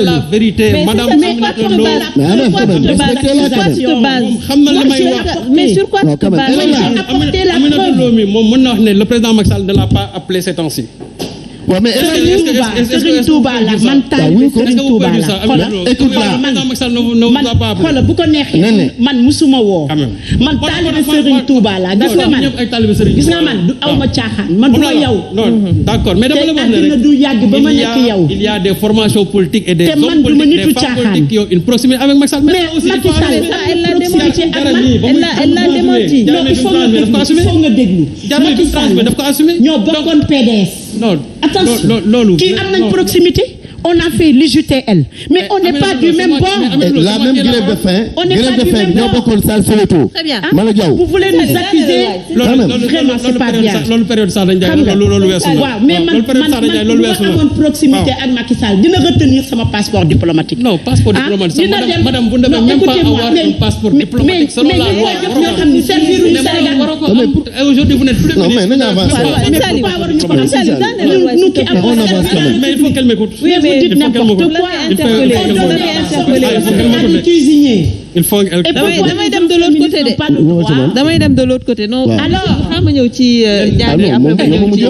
la vérité, madame. Mais sur quoi tu te bases? Le président Macky Sall ne l'a pas appelé ces temps-ci. Ouais, mais Serigne Touba la man taalibe Serigne Touba la xoolal bu ko neexee man musuma woo man taalibe Serigne Touba la gis nga man du aw ma caaxaan man du ma yow d'accord mais dama la wax ne du yàgg ba ma nekk yow il y a des formations politiques et des hommes politiques des femmes politiques qui ont une proximité avec Macky Sall mais Macky Sall elle l'a démenti non il faut nga déglu Macky Sall daf ko assumer ñoo bokkoon PDS non attention kii am nañ proximité on a fait l'UJTL mais on n'est pas du même bord. La même grève de faim. On n'est pas du même bord. Très bien. Vous voulez nous accuser? Vraiment c'est pas bien. Loolu période ça dañ jaay loolu weesu na. waaw mais man amoon proximité ak Macky Sall dina retenir sama passeport diplomatique. Non, passeport diplomatique. Madame, vous ne devez même pas avoir un passeport diplomatique selon la loi. ñoo xam ne servir du Sénégal. Aujourd'hui vous n'êtes plus non mais nañu avancer. Mais il faut qu'elle m'écoute. Vous dites n'importe quoi. Il faut damay dem de l'autre côté de. damay dem de l'autre côté non. Alors xam nga ñëw ci Diané après ma ñëw ci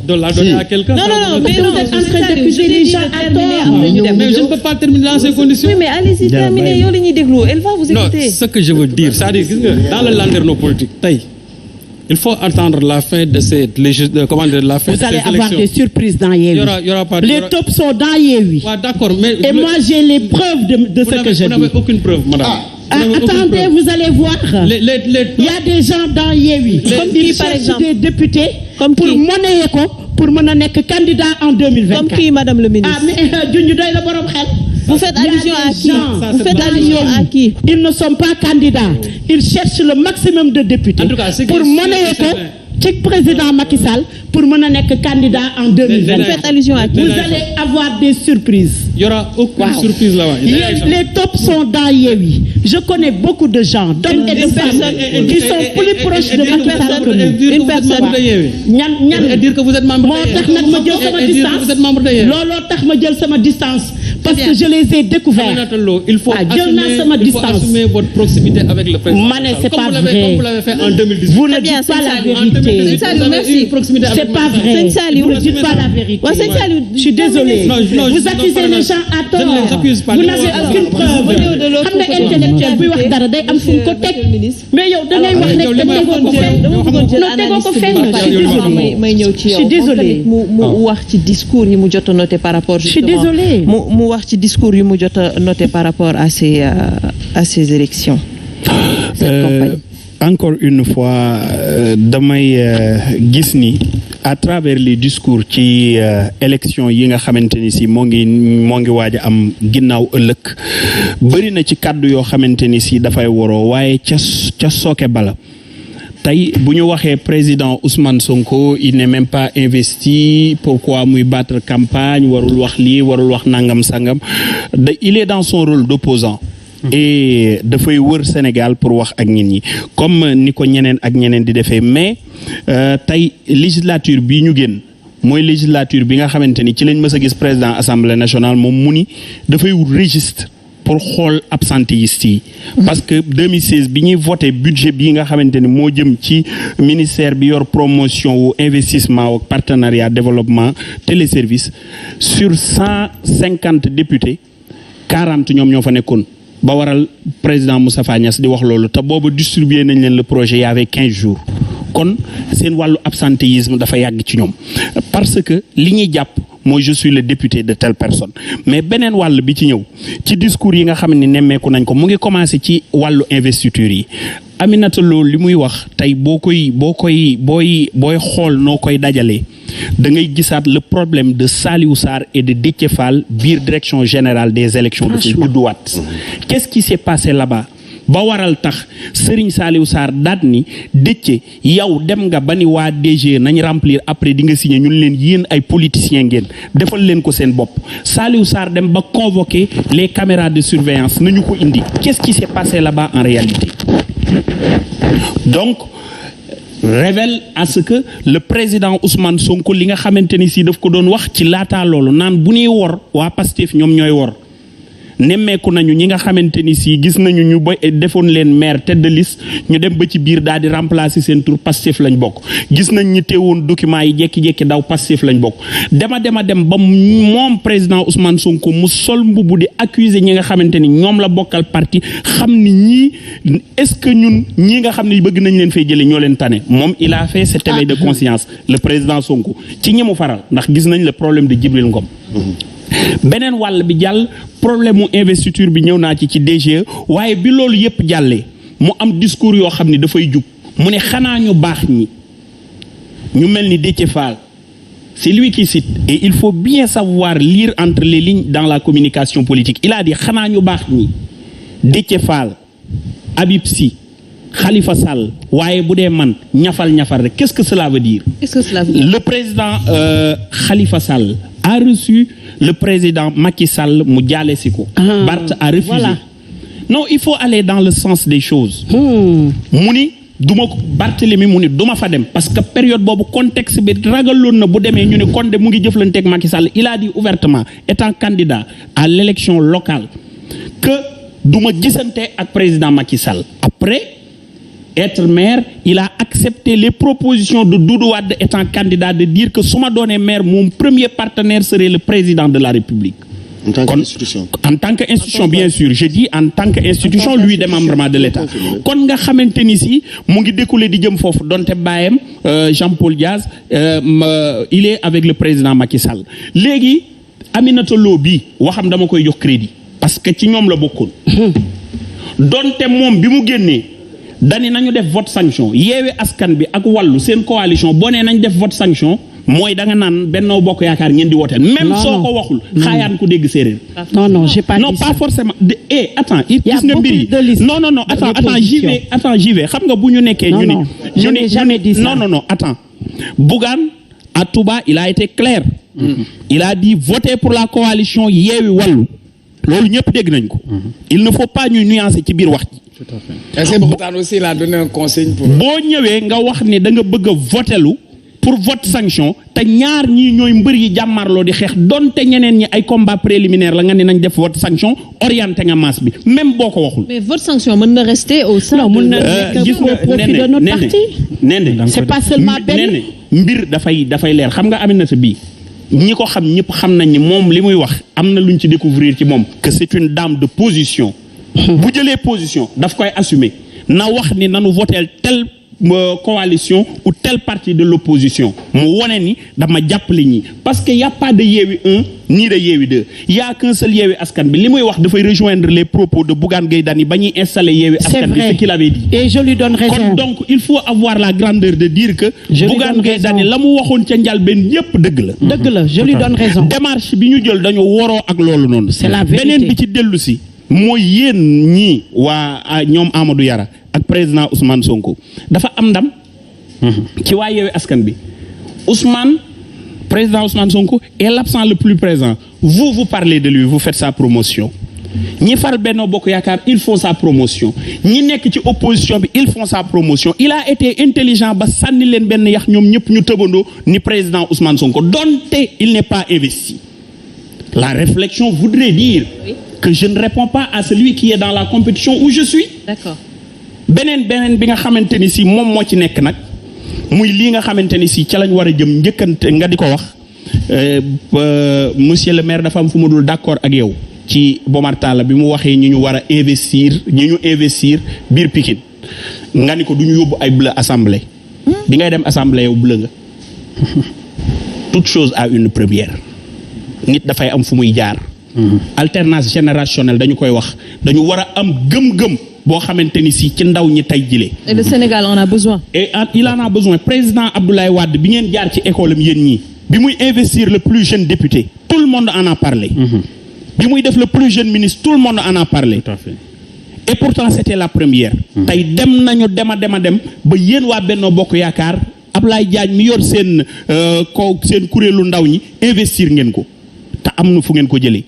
de la donner à quelqu'un. Non mais non, vous êtes en train d'accuser les gens à tort. Mais je ne peux pas terminer dans ces conditions. Oui mais allez-y terminez yow la ñuy déglu elle va vous écouter. Non, ce que je veux dire c'est-à-dire gis nga dans le landerneau politique tey il faut attendre la fin de cette la fin de ces élections. Vous allez avoir des surprises dans Yewwi. Il y aura pas. Les tops sont dans Yewwi. Ouais, d'accord, mais et moi j'ai les preuves de ce que je dis. Vous n'avez aucune preuve, madame. Attendez, vous allez voir. Il y a des gens dans Yewwi. Comme qui par exemple des députés comme pour monnayer ko pour mën a nekk candidat en 2024. Comme qui, madame le ministre? Ah mais junj doy la borom xel. Vous faites allusion à qui? Vous faites allusion à qui? Ils ne sont pas candidats. Ils cherchent le maximum de députés. En tout cas, pour monnayer ko ci président Macky Sall pour mën a nekk candidat en 2024. Vous faites allusion à qui? Vous allez avoir des surprises. Il y aura aucune surprise là-bas. Les tops sont dans Yewwi. Je connais beaucoup de gens, d'hommes et de femmes qui sont plus proches de Macky Sall que nous. Une personne. ñan dire que vous êtes membre moo tax nag ma jël sama distance. Vous êtes membre de Yewwi. looloo tax ma jël sama distance parce que je les ai découverts. Il faut assumer votre proximité avec le président. Ma ne c'est pas vrai. Comme vous l'avez fait en 2018. Vous ne dites pas la vérité. C'est pas vrai. Vous ne dites pas la vérité. Je suis désolée. Vous accusez les gens à tort. Vous n'avez aucune preuve. xam nga intellectuel buy wax dara day am fu mu ko teg mais yow da ngay wax rek te tegoo ko fenn. non tegoo ko fenn. may ñëw ci yow. Je suis désolée. mu wax ci discours yi mu jot a noté par rapport. Je suis désolée. mu wax ci discours yi mu jot a noté par rapport à ces élections. Cette campagne. Encore une fois damay gis ni à travers les discours ci élection yi nga xamante ni si moo ngi waaj a am ginnaaw ëllëg bëri na ci kàddu yoo xamante ni si dafay waroo waaye ca sooke bala tey bu ñu waxee président Ousmane Sonko il n'est même pas investi pourquoi muy battre campagne warul wax lii warul wax nangam sangam il est dans son rôle d'opposant et dafay wër Sénégal pour wax ak nit ñi comme ni ko ñeneen ak ñeneen di defee mais tey législature bii ñu génn mooy législature bi nga xamante ni ci lañ mës a gis président assemblée nationale moom mu ni dafay wut registre pour xool absentéistes yi parce que 2016 bi ñuy voté budget bi nga xamante ni moo jëm ci ministère bi yor promotion wu investissement wu partenariat développement téléservice sur 150 députés 40 ñoom ñoo fa nekkoon ba waral président Moustapha Niasse di wax loolu te boobu distribué nañ leen le projet y avait 15 jours kon seen wàllu absentéisme dafa yàgg ci ñoom parce que li ñuy jàpp mooy je suis le député de telle personne mais beneen wàll bi ci ñëw ci discours yi nga xam ne nemmeeku nañ ko mu ngi commencé ci wàllu investiture yi Aminata Lo li muy wax tey booy xool noo koy dajalee da ngay gisaat le problème de Saliou Sarr et de Déthié Fall biir direction générale des élections dafay judduwaat qu'est-ce qui s'est passé là-bas ba waral tax Serigne Saliou Sarr daat ni Déthié yow dem nga ba ni waa DG nañ remplir après di nga signer ñun leen yéen ay politiciens ngeen defal leen ko seen bopp Saliou Sarr dem ba convoquer les caméras de surveillance nañu ko indi qu'est-ce qui s'est passé là-bas en réalité donc révèle à ce que le président Ousmane Sonko li nga xamante ni si daf ko doon wax ci laataa loolu naan bu ñuy wor waa Pastef ñoom ñooy wor nemmeeku nañu ñi nga xamante ni si gis nañu ñu ba defoon leen maire tête de liste ñu dem ba ci biir daal di remplacer seen tur Pastef lañ bokk gis nañ ñi teewoon documents yi jekki-jekki daw Pastef lañ bokk dem ba moom président Ousmane Sonko mu sol mbubu di accuser ñi nga xamante ni ñoom la bokkal parti xam ni ñii est-ce que ñun ñii nga xam ne bëgg nañ leen fay jëlee ñoo leen tane moom il a fait cet éveil de conscience le président Sonko ci ñi mu faral ndax gis nañ le problème de Djibril Ngom beneen wàll bi jàll problème mu investiture bi ñëw naa ci DGE waaye bi loolu yépp jàllee mu am discours yoo xam ni dafay jug mu ne xanaa ñu baax ñi ñu mel ni Déthié Fall c'est lui qui cite et il faut bien savoir lire entre les lignes dans la communication politique il a dit xanaa ñu baax ñi Déthié Fall Habib Sy Khalifa Sall waaye bu dee man ñafal rek qu'est-ce que cela veut dire le président Khalifa Sall a reçu le président Macky Sall mu jaale si ko Barth a refusé voilà. Non il faut aller dans le sens des choses mu ni duma ko Barthélemy mu ni duma fa dem parce que période boobu contexte bi ragaloon na bu demee ñu ne kon de mu ngi jëflanteeg Macky Sall il a dit ouvertement étant candidat à l'élection locale que duma gisante ak président Macky Sall après être maire il a accepté les propositions de Doudou Wade étant candidat de dire que su ma doonee maire mon premier partenaire serait le président de la République en tant qu'institution en tant qu'institution bien sûr je dis en tant qu'institution lui démembrement de l'État kon nga xamante ni si mu ngi découlé di jëm foofu donte baayam Jean-Paul Diaz il est avec le président Macky Sall léegi Aminata Lo bi waxam dama koy jox crédit parce que ci ñoom la bokkoon donte moom bi mu génnee dani nañu def vote sanction yeewi askan bi ak wàllu seen coalition boo nee nañ def vote sanction mooy da nga naan Benno Bokk Yaakaar ngeen di woteel même soo ko waxul xaayaan ku dégg séeréer non j'ai pas non pas forcément attends gis nga mbir yi non attends j'y vais xam nga bu ñu nekkee ñu ni je n'ai jamais dit ça non attends Bougane à Touba il a été clair il a dit voter pour la coalition yeewi wàllu loolu ñëpp dégg nañ ko il ne faut pas ñu nuancer ci biir wax ji tout à fait. Est-ce que Bougane aussi il a donné un conseil pour boo ñëwee nga wax ne da nga bëgg a votelu pour vote sanction te ñaar ñii ñooy mbër yi jàmmarloo di xeex donte ñeneen ñi ay combat préliminaire la nga ne nañ def vote sanction orienté nga masse bi même boo ko waxul. mais vote sanction mën na rester au sein mën na nekk au profit de notre parti. C'est pas seulement benn mbir dafay leer xam nga Aminata bii ñi ko xam ñëpp xam nañ ni moom li muy wax am na luñ ci découvrir ci moom que c'est une dame de position bu jëlee position daf koy assumer na wax ni nanu voter tel coalition ou tel parti de l'opposition mu wone ni dama jàppale ñi parce que y a pas de Yewwi 1 ni de Yewwi 2 y a qu'un seul Yewwi Askan bi li muy wax dafay rejoindre les propos de Bougane Gueye Dany ba ñuy installer Yewwi Askan bi ce qu'il avait dit et je lui donne raison kon donc il faut avoir la grandeur de dire que Bougane Gueye Dany la mu waxoon ca njëlbéen yépp dëgg la je lui donne raison démarche bi ñu jël dañu waroo ak loolu noonu c'est la vérité beneen bi ci dellu si mooy yéen ñii waa ñoom Amadou Yara ak président Ousmane Sonko dafa am ndam ci waa Yewwi Askan bi président Ousmane Sonko est l'absent le plus présent vous parlez de lui vous faites sa promotion ñi far Benno Bokk Yaakaar ils font sa promotion ñi nekk ci opposition bi ils font sa promotion il a été intelligent ba sànni leen benn yax ñoom ñëpp ñu tëbandoo ni président Ousmane Sonko donte il n'est pas investi la réflexion voudrait dire que je ne réponds pas à celui qui est dans la compétition où je suis. D'accord. beneen bi nga xamante ni si moom moo ci nekk nag muy lii nga xamante ni si ca lañ war a jëm njëkkante nga di ko wax monsieur le maire dafa am fu ma dul d'accord ak yow ci Bomar Talla bi mu waxee ñi ñu war a investir biir Pikine nga ni ko du ñu yóbbu ay bleu assemblée. bi ngay dem assemblée yow bleu nga. toute chose a une première. nit dafay am fu muy jaar. alternance générationnelle dañu koy wax dañu war a am gëm-gëm boo xamante ni si ci ndaw ñi tey jile. et le Sénégal en a besoin. et il en a besoin président Abdoulaye Wade bi ngeen jaar ci école am yéen ñii bi muy investir le plus jeune député tout le monde en a parlé. bi muy def le plus jeune ministre tout le monde en a parlé. Tout à fait. et pourtant c'était la première. tey dem nañu dem ba yéen waa Benno Bokk Yaakaar Ablaye Diagne mi yor seen kuréelu ndaw ñi investir ngeen ko te am na fu ngeen ko jëlee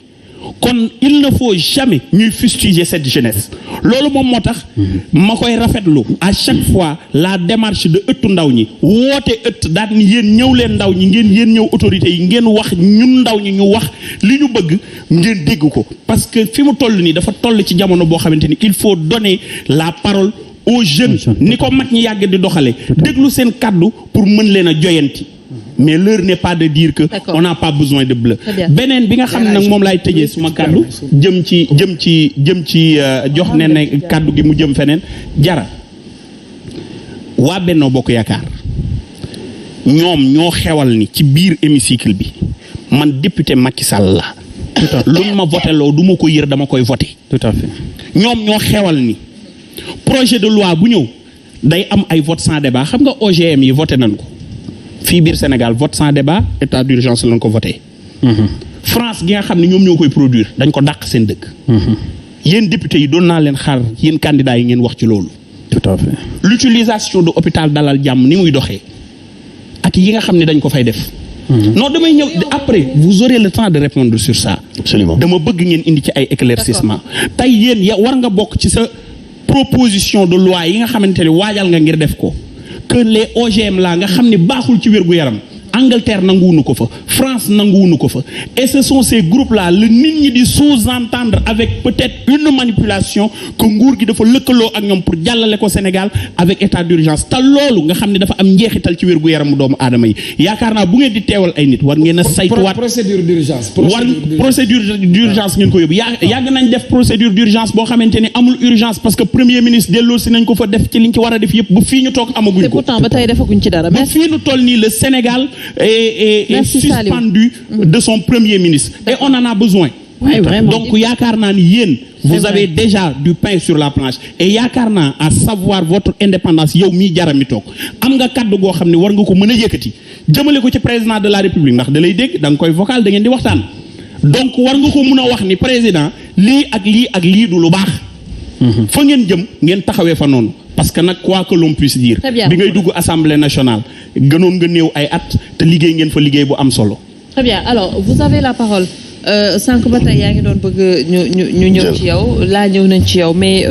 kon il ne faut jamais ñuy fustiger cette jeunesse loolu moom moo tax ma koy rafetlu à chaque fois la démarche de ëttu ndaw ñi woote ëtt daal ni yéen ñëw leen ndaw ñi yéen ñëw autorités yi ngeen wax ñun ndaw ñi ñu wax li ñu bëgg ngeen dégg ko parce que fi mu toll nii dafa toll ci jamono boo xamante ni il faut donner la parole aux jeunes ni ko mag ñi yàgg di doxale déglu seen kàddu pour mën leen a joyanti mais l'heure n'est pas de dire que on n'a pas besoin de bleu beneen bi nga xam ne nag moom laay tëjee suma kàddu jëm ci jox ne kàddu gi mu jëm feneen jara waa Benno Bokk Yaakaar ñoom ñoo xewal ni ci biir hémicycle bi man député Macky Sall la lu ma voté loo du ma ko yër dama koy voté tout à fait ñoom ñoo xewal ni projet de loi bu ñëw day am ay vote sans débat xam nga OGM yi voté nañ ko fii biir Sénégal vote sans débat état d'urgence lañ ko voté France gi nga xam ne ñoom ñoo koy produire dañ ko dàq seen dëkk yéen député yi doon naa leen xaar yéen candidats yi ngeen wax ci loolu tout à fait l'utilisation de hôpital Dalal Jàmm ni muy doxee ak yi nga xam ne dañ ko fay def non damay ñëw après vous aurez le temps de répondre sur ça absolument dama bëgg ngeen indi ci ay éclaircissement tey yéen war nga bokk ci sa proposition de loi yi nga xamante ne waajal nga ngir def ko que les OGM là nga xam ne baaxul ci wér-gu-yaram Angleterre nanguwuñu ko fa France nanguwuñu ko fa et ce sont ces groupes là le nit ñi di sous-entendre avec peut-être une manipulation que nguur gi dafa lëkkaloo ak ñoom pour jàllale ko Sénégal avec état d'urgence te loolu nga xam ne dafa am njeexital ci wér-gu-yaramu doomu aadama yi yaakaar naa bu ngeen di teewal ay nit war ngeen a saytuwaat procédure d'urgence procédure d'urgence ngeen ko yóbbu yàgg nañ def procédure d'urgence boo xamante ne amul urgence parce que premier ministre delloo si nañ ko fa def ci liñ ci war a def yëpp bu fii ñu toog amaguñ ko pourtant ba tey defaguñ ci dara ba fii ñu toll nii le Sénégal est suspendu de son premier ministre et on en a besoin donc yaakaar naa ni yéen vous avez déjà du pain sur la planche et yaakaar naa à savoir votre indépendance yow mii jara mi toog am nga kaddu goo xam ne war nga ko mën a yëkkati jëmale ko ci président de la république ndax da lay dégg da nga koy vocal da ngeen di waxtaan donc war nga ko mën a wax ni président lii ak lii ak lii du lu baax fa ngeen jëm ngeen taxawee fa noonu parce que nag quoi que l'on puisse dire bi ngay dugg assemblée nationale gënoon nga néew ay at te liggéey ngeen fa liggéey bu am solo. Très bien alors vous avez la parole sànq ba tey yaa ngi doon bëgg ñu ñëw ci yow laa ñëw nañ ci yow mais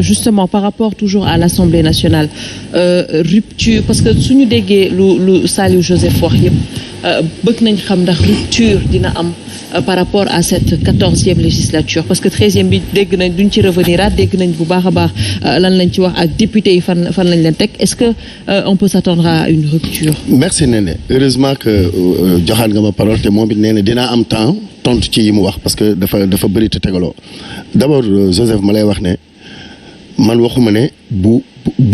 justement par rapport toujours à l'Assemblée nationale rupture parce que suñu déggee lu Saliou Joseph wax yëpp bëgg nañ xam ndax rupture dina am par rapport à cette 14e législature parce que 13e bi dégg nañ duñ ci revenir at dégg nañ bu baax a baax lan lañ ci wax ak député yi fan lañ leen teg est-ce que on peut s'attendre à une rupture. merci Néné heureusement que joxaat nga ma parole te moom it nee na dinaa am temps tontu ci yi mu wax parce que dafa bëri te tegaloo d'abord Joseph ma lay wax ne man waxuma ne bu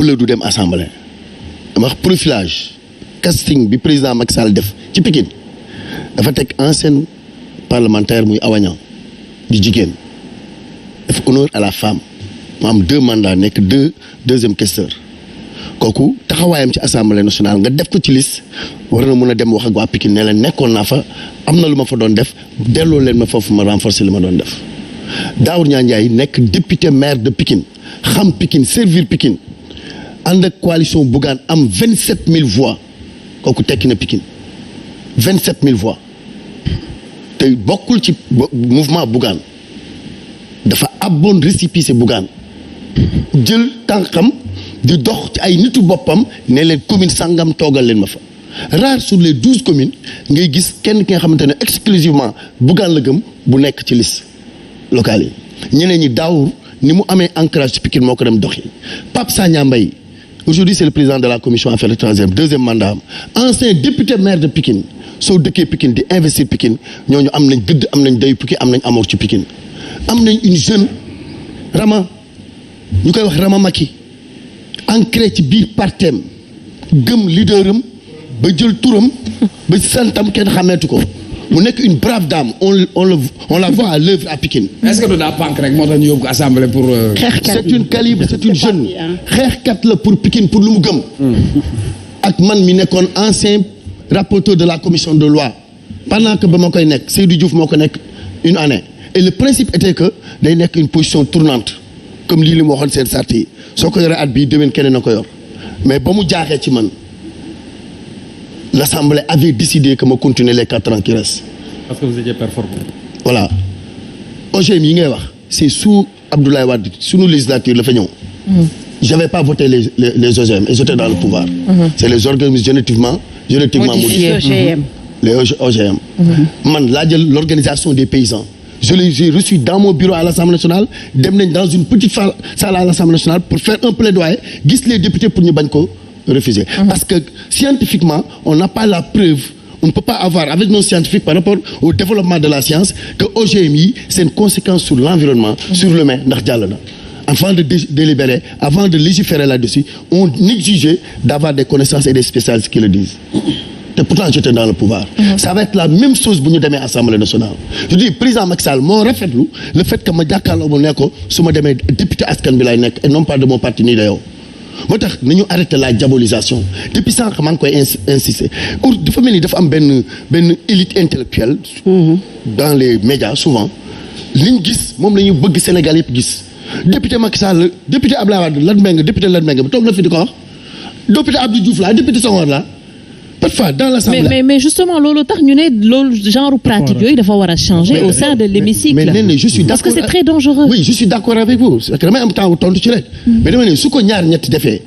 la du dem assemblée dama wax profilage casting bi président Macky Sall def ci Pikine dafa teg ancienne parlementaire muy awañan di jigéen def honneur à la femme mu am 2 mandats nekk deuxième questeur kooku taxawaayam ci assemblée nationale nga def ko ci liste war na mën a dem wax ak waa Pikine ne leen nekkoon naa fa am na lu ma fa doon def delloo leen ma foofu ma renforcer li ma doon def Daour Niang Ndiaye nekk député maire de Pikine xam Pikine servir Pikine ànd ak coalition Bougane am 27000 voix kooku tekki na Pikine 27000 voix te bokkul ci mouvement Bougane dafa abboon récépissé Bougane jël tànkam di dox ci ay nitu boppam ne leen commune sangam toogal leen ma fa rare sur les 12 communes ngay gis kenn ki nga xamante ne exclusivement Bougane la gëm bu nekk ci liste locale yi ñeneen ñi Daour ni mu amee ancrage ci Pikine moo ko dem doxi Pape Sagna Mbaye aujourd'hui c'est le président de la commission affaires étrangères deuxième mandat am ancien député maire de Pikine soo dëkkee Pikine di investir Pikine ñooñu am nañ gëdd am nañ dayu Pikine am nañ amour ci Pikine am nañ une jeune Rama ñu koy wax Rama Maki ancré ci biir partem gëm leaderam ba jël turam ba santam kenn xameetu ko mu nekk une brave dame on la voit à l'œuvre à Pikine. est-ce que du daa pànk rek moo tax ñu yóbbu ko assemblée pour. c'est une calibre c'est une jeune xeexkat la pour Pikine pour lu mu gëm. ak man mi nekkoon ancien rapporteur de la commission de loi pendant que ba ma koy nekk Seydou Diouf moo ko nekk une année et le principe était que day nekk une position tournante comme lii li mu waxoon seen sart yi soo ko yoree at bii déwén keneen na ko yor mais ba mu jaaxee ci man. L'Assemblée avait décidé que ma continuer les 4 ans qui restent. Parce que vous étiez performant. Voilà. OGM yi ngay wax c'est sous Abdoulaye Wade sunu législature la fa ñëw. J'avais pas voté les OGM et j'étais dans le pouvoir. C'est les organismes génétiquement modifiés. Les OGM. Man laa jël l'organisation des paysans. J'ai reçu dans mon bureau à l'Assemblée nationale dem nañ dans une petite salle à l'Assemblée nationale pour faire un plaidoyer gis les députés pour ñu bañ ko refuser. Parce que scientifiquement on n'a pas la preuve. On ne peut pas avoir avec nos scientifiques par rapport au développement de la science que OGM yi c'est une conséquence sur l'environnement, sur l'humain ndax jàll na. Avant de délibérer, avant de légiférer là-dessus, on exigeait d'avoir des connaissances et des spécialistes qui le disent. Et pourtant j'étais dans le pouvoir. Ça va être la même chose bu ñu demee Assemblée nationale. Je dis président Macky Sall moo rafetlu le fait que ma jàkkaarloo mu ne ko su ma demee député askan bi lay nekk et non pas de mon parti nii de yow. moo tax nañu arrêter la diabolisation depuis sànq maa ngi koy insister dafa mel ni dafa am benn élite intellectuelle dans les médias souvent liñ gis moom la ñu bëgg Sénégal yëpp gis député Macky Sall député Abdoulaye Wade député Lat Mbengue bi toog na fi di ko wax député Abdou Diouf la député Senghor la parfois dans l'Assemblée mais justement loolu tax ñu ne loolu genre pratique yooyu dafa war a changer au sein de l'hémicycle. mais je suis d'accord parce que c'est très dangereux. Oui, je suis d'accord avec vous parce que damay am temps tontu ci rek. mais dama ne su ko ñaar ñetti defee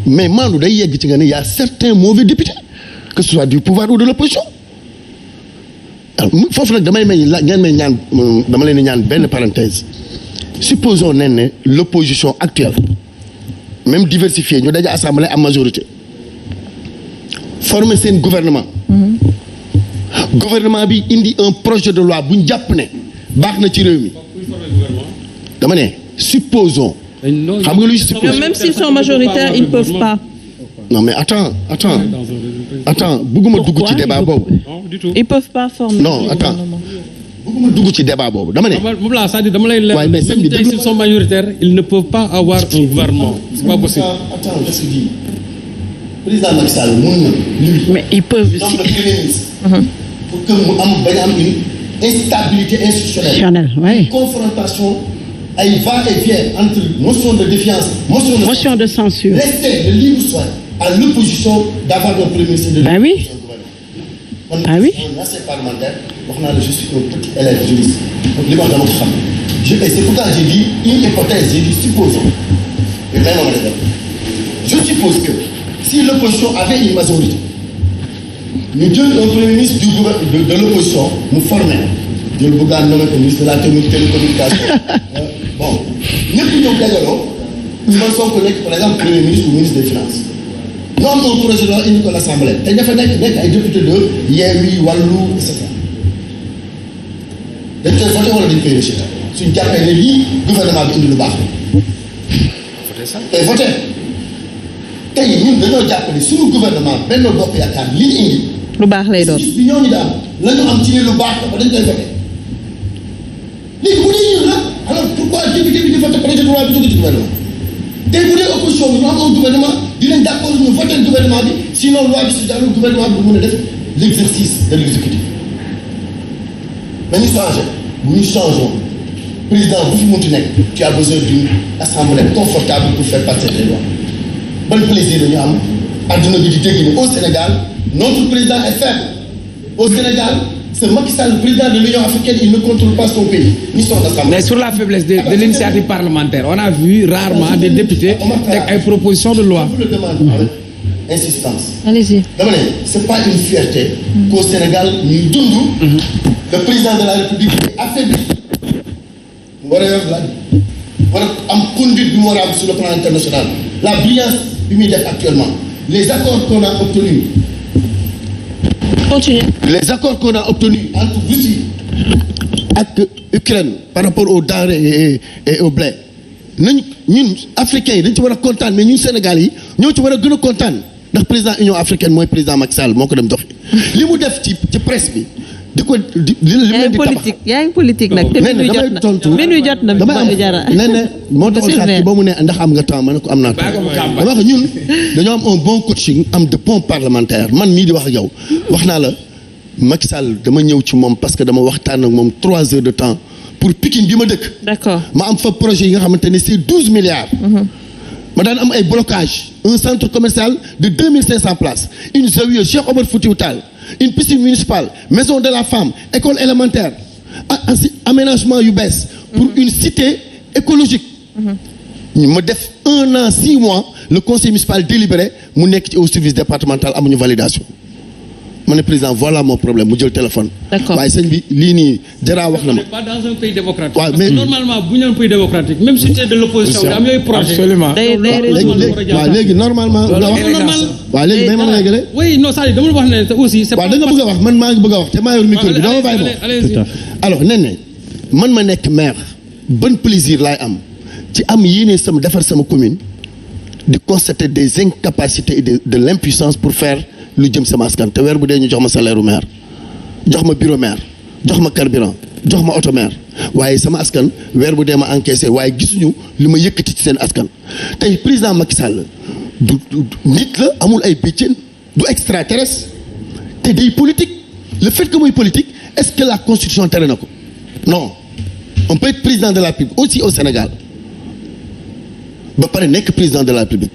mais maandu day yegg ci nga ne y a certains mauvais députés que ce soit du pouvoir ou de l'opposition. alors foofu nag dama leen di ñaan benn parenthèse supposons ne l'opposition actuelle même diversifiée ñu daje assemblée am majorité. former seen gouvernement. Gouvernement bi indi un projet de loi bu ñu jàpp ne baax na ci réew mi. dama ne supposons. xam nga luy supposons. Même s'ils sont majoritaires, ils ne peuvent pas. Non mais attends bëgguma dugg ci débat boobu. Ils peuvent pas former. Non attends bëgguma dugg ci débat boobu dama ne. moom laa c'est-à-dire dama lay leer. waaye mais sëñ bi même s'ils sont majoritaires ils ne peuvent pas avoir un gouvernement. C'est pas possible. Attends je te dis. Président Macky Sall mën na lui. mais ils peuvent donc le Premier ministre. pour que mu am bañ a am une instabilité institutionnelle. oui. Une confrontation ay va-et-vient entre motion de défiance motion de censure. laisser le libre choix à l'opposition d'avoir un Premier ministre de oui. oui. Un ancien parlementaire wax naa la je suis un petit élève juriste donc li ma wax dama ko xam et c'est pourquoi j'ai dit une hypothèse j'ai dit supposons mais même ma def je suppose que si l'opposition avait une majorité ñu jël un premier ministre de l'opposition mu formé jël Bougane nommé comme ministre de la télécommunication bon ñëpp ñëw dajaloo Ousmane Sonko nekk par exemple premier ministre ou ministre des finances ñu am un projet de loi indi ko l'Assemblée te dafa nekk ay député de Yewwi Wallu et cetera dañ koy voté wala dañ koy rejeté suñ jàppee ne lii gouvernement bi indi lu baax tey voté tey ñun dañoo jàpp ne suñu gouvernement Benno Bokk Yaakaar li ñu indi. lu baax lay doon bi ñooñu daal la ñu am ci lu baax ba dañ koy voté léegi bu dee ñun la alors pourquoi député bi di voté projet de loi bi jóge ci gouvernement tey bu dee opposition bi ñu am un gouvernement dinañ d'accord ñu voté gouvernement bi sinon loi bi si jàllul gouvernement bi bu mën a def l'exercice de l'exécutif nañu changé bu ñu changeons président bu fi munti nekk tu as besoin d'une assemblée confortable pour faire passer les lois. Bon plaisir dañu am adduna bi di dégg ni au Sénégal notre président est faible au Sénégal c'est Macky Sall le président de l'Union africaine il ne contrôle pas son pays ni son assemblée. Mais sur la faiblesse de l'initiative parlementaire on a vu rarement des députés teg ay propositions de loi. Je vous le demande avec insistance. Allez-y. dama ne c'est pas une fierté qu'au Sénégal ñuy dund le président de la République est affaibli mu war a yor la war a am conduite bi mu war a am sur le plan international la brillance bi muy def actuellement les accords qu'on a obtenus. Continuez. Les accords qu'on a obtenus entre Russie ak Ukraine par rapport aux denrées et au blé nañ ñun africains yi dañ ci war a kontaan mais ñun Sénégal yi ñoo ci war a gën a kontaan ndax président Union africaine mooy président Macky Sall moo ko dem doxi li mu def ci presse bi di ko li leen di tabax yaa ngi politique nag te minuy jot na minuy jot na dama am ne moo tax sax ba mu ne ndax am nga temps ma ne ko am naa temps dama wax ñun dañoo am un bon coaching am de bons parlementaires man mii di wax ak yow wax naa la Macky Sall dama ñëw ci moom parce que dama waxtaan ak moom 3 heures de temps pour Pikine bi ma dëkk. D'accord. ma am fa projet yi nga xamante ne c'est 12 milliards. ma daan am ay blocage un centre commercial de 2500 places une zawiya Cheikh Omar Foutiyou Tall une piscine municipale maison de la femme école élémentaire aménagement yu bees pour une cité écologique. ñu ma def 1 an 6 mois le conseil municipal délibéré mu nekk ci au service départemental amuñu validation. ma ne président voilà mon problème mu jël téléphone. D'accord waaye sëñ bi lii nii Jara wax na ma. pas dans un pays démocratique. waaw mais normalement bu ñu doon pays démocratique même si tu es de l'opposition am yooyu projet. Absolument. léegi normalement. waaw léegi may mën a yeggale. oui non c'est-à-dire dama wax ne aussi. c'est waaw da nga bëgg a wax man maa ngi bëgg a wax te maa yor micro bi dama bàyyi ma. alors nee man ma nekk maire ban plaisir laay am ci am yéene sama defar sama commune di constater des incapacités et de l'impuissance pour faire lu jëm sama askan te weer bu dee ñu jox ma salaire u maire jox ma bureau maire jox ma carburant jox ma auto maire waaye sama askan weer bu dee ma encaissé waaye gisuñu li ma yëkkati ci seen askan tey président Macky Sall du nit la amul ay béjjén du extraterrestre te day politique le fait que muy politique est-ce que la constitution tere na ko non on peut être président de la République aussi au Sénégal ba pare nekk président de la République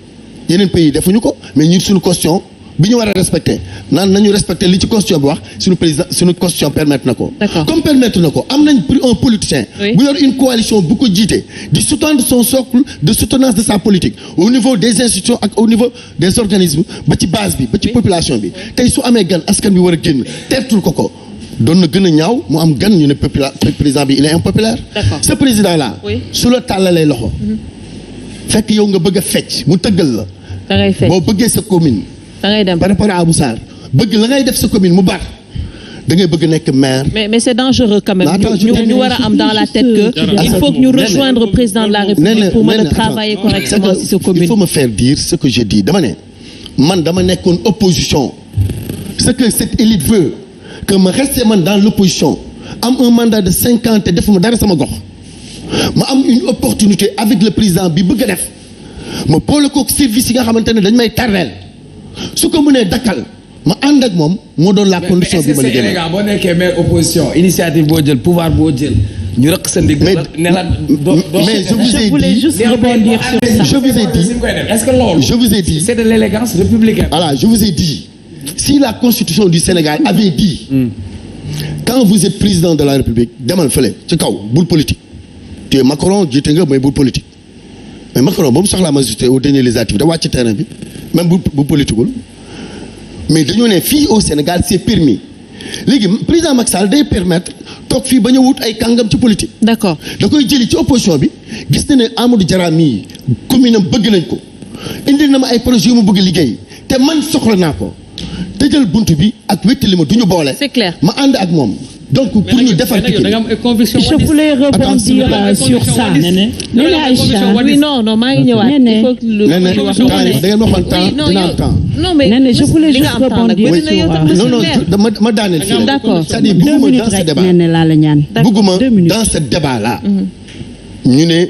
yeneen pays defuñu ko mais ñun suñu constitution bi ñu war a respecté naan nañu respecté li ci constitution bi wax suñu président suñu constitution permettre na ko. comme permettre na ko am nañ un politicien. bu yor une coalition bu ko jiite di sous-tendre son socle de soutenance de sa politique au niveau des institutions ak au niveau des organismes ba ci base bi ba ci population bi tey su amee gan askan bi war a génn teertul ko. doon na gën a ñaaw mu am gan ñu ne président bi il est impopulaire. ce président là. su la tàllalee loxo. fekk yow nga bëgg a fecc mu tëggal la. da ngay fecc boo bëggee sa commune. da ngay dem par rapport à Abou Sarr bëgg la ngay def sa commune mu baax da ngay bëgg nekk maire. mais c'est dangereux quand même. ñu war a am dans la tête que il faut que ñu rejoindre président de la République pour mën a travailler correctement si sa commune. il faut me faire dire ce que je dis dama ne man dama nekkoon opposition ce que cette élite veut. que ma reste man dans l'opposition am un mandat de 5 ans te defuma dara sama gox ma am une opportunité avec le président bi bëgg a def ma boole kook service yi nga xamante ne dañ may tardeel su ko mënee dakkal ma ànd ak moom moo doon la condition bi ma liggéey. mais est-ce que boo nekkee maire opposition initiative boo jël pouvoir boo jël ñu rëq sa ndig. mais je vous ai dit juste rebondir sur ça. je vous ai dit est-ce que loolu. je vous ai dit c'est de l'élégance républicaine. voilà je vous ai dit. Si la constitution du Sénégal avait dit quand vous êtes président de la République demal fële ci kaw bul politique tu es Macron jiite nga mooy bul politique mais Macron ba mu soxlaa majorité au dernier législatif da wàcc ci terrain bi même bu politiqueul mais dañoo ne fii au Sénégal c'est permis léegi président Macky Sall day permettre toog fii ba ñu wut ay kàngam ci politique. d'accord da koy jëli ci opposition bi gis na ne Amadou Diarra mii commune am bëgg nañ ko indil na ma ay projets yu mu bëgg liggéey te man soxla naa ko. tëjal buntu bi ak wéttali ma du ñu boole. c'est clair ma ànd ak moom. donc pour ñu defar je voulais rebondir sur ça. Néné Aïcha oui non maa ngi ñëwaat. il faut que lu da ngeen waxoon temps dina am temps. non mais Néné je voulais juste rebondir sur non ma daaneel fii. d'accord c'est-à-dire bugguma dans ce débat. Néné laa la ñaan. bugguma dans ce débat là. ñu ne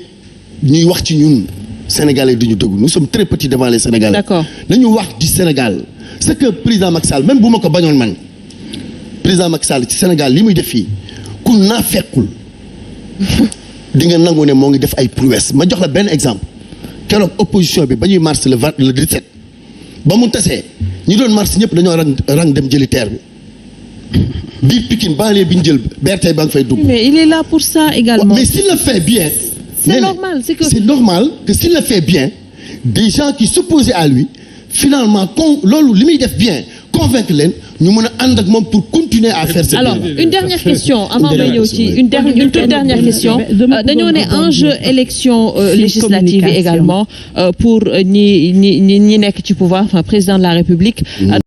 ñuy wax ci ñun Sénégalais duñu dëgg nous sommes très petits devant les Sénégalais. d'accord nañu wax du Sénégal. c'est que président Macky Sall même bu ma ko bañoon man président Macky Sall ci Sénégal li muy def fii ku naa fekkul di nga nangu ne moo ngi def ay prouesses ma jox la benn exemple keroog opposition bi ba ñuy mars le 17 ba mu tasee ñi doon mars ñëpp dañoo rang dem jëli terre bi biir Pikine banlieue bi ñu jël BRT ba nga fay dugg. mais il est là pour ça également. mais s'il le fait bien. c'est normal c'est normal que s'il le fait bien des gens qui s'opposaient à lui. finalement loolu li muy def bien convaincre leen ñu mën a ànd ak moom pour continuer à faire ce alors une dernière question avant may ñëw ci une toute dernière question dañoo ne enjeu élection législative également pour ñi nekk ci pouvoir enfin président de la République